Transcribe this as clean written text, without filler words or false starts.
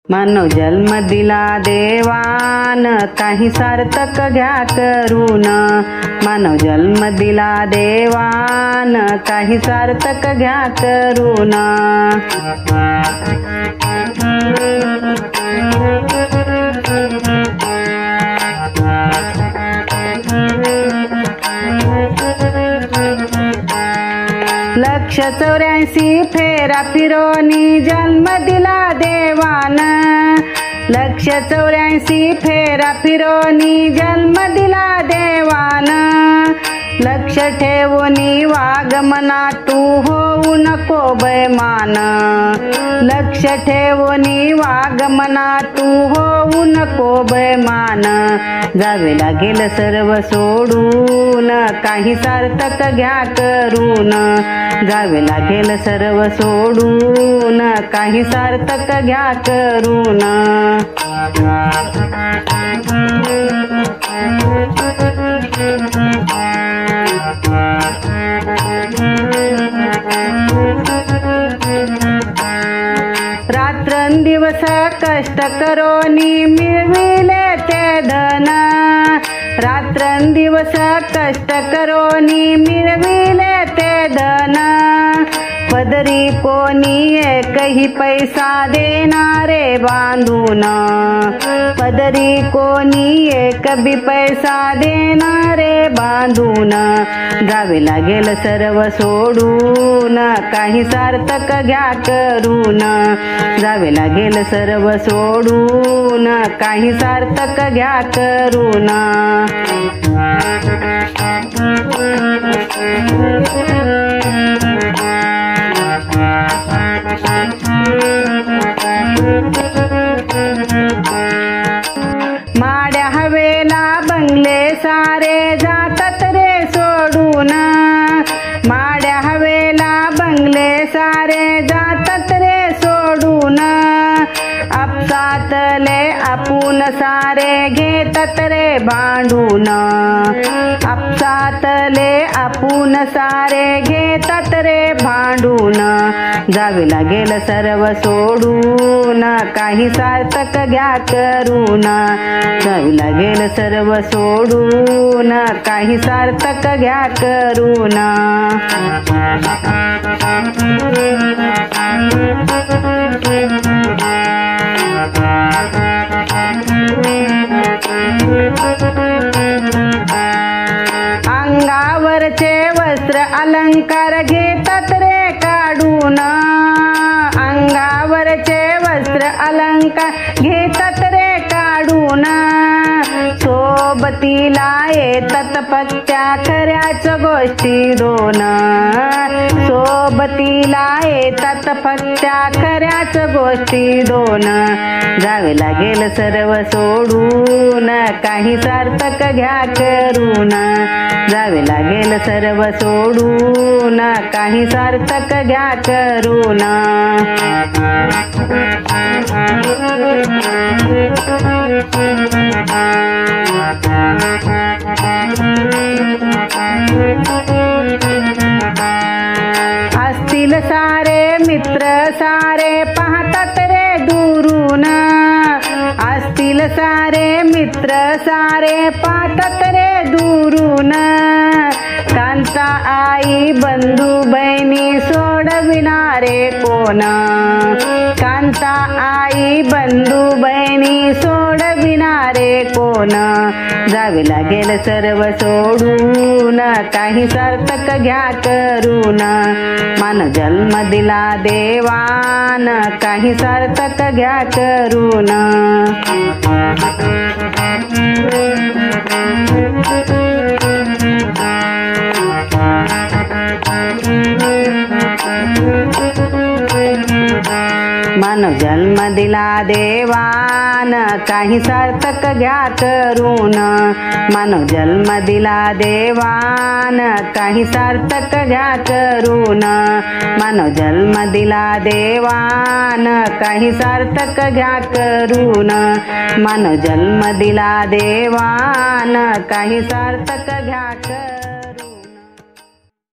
मानव जन्म दिला देवान, काही सार्थक घ्या करून। मानव जन्म दिला देवान, काही सार्थक घ्या करून। लक्ष 84 फेरा फिरोनी जन्म दिला देवान। लक्ष 84 फेरा फिरोनी जन्म दिला देवान। लक्ष ठेवूनी वाग मना तू होऊ नको बैमान। लक्ष ठेवूनी वाग मना तू होऊ नको बैमान। जावे लागेल सर्व सोडून, काही सार्थक घ्या करून। जावे लागेल सर्व सोडून, काही सार्थक घ्या करून। रात्रंदिवस कष्ट करोनी मिळविले ते धन। रात्रंदिवस कष्ट करोनी मिळविले ते धन। पदरी कोणी एकही पैसा देणारे बांधून। पदरी कोणी एक बी पैसा देणारे बांधून। जावे लागेल सर्व सोडून, काही सार्थक घ्या करून। जावे लागेल सर्व सोडून, काही सार्थक घ्या करून। माड्या हवेला बंगले सारे जातात रे सोडून। माड्या हवेला बंगले सारे जातात रे सोडून। आपसातले आपून सारे घेतात रे भांडून। आपसातले आपून सारे घेतात रे भांडून। जावे लागेल सर्व सोडून, काही सार्थक घ्या करून। जावे लागेल सर्व सोडून, काही सार्थक घ्या करून। अंगावरचे वस्त्र अलंकार घेतात रे काढून। अंगावरचे वस्त्र अलंकार घेतात रे काढून। सोबतीला येतात पत्त्या खऱ्याच गोष्टी दोन। सोबतीला येतात पत्त्या खऱ्याच गोष्टी दोन। जावे लागेल सर्व सोडून, काही सार्थक घ्या करून। जावे लागेल सर्व सोडून, काही सार्थक घ्या करून। असतील सारे मित्र सारे पाहतात रे दुरून। असतील सारे मित्र सारे पाहतात रे दुरून। कांता आई बंधू बहिणी सोडविणारे कोण। कांता आई बंधू बहिणी सोडविणारे कोण। जावे लागेल सर्व सोडून, काही सार्थक घ्या करून। मानव जन्म दिला देवान, काही सार्थक घ्या करून। मानव जन्म दिला देवान, काही सार्थक घ्या करून। मानव जन्म दिला देवान, काही सार्थक घ्या करून। मानव जन्म दिला देवान, काही सार्थक घ्या करून। मानव जन्म दिला देवान, काही सार्थक घ्या करून।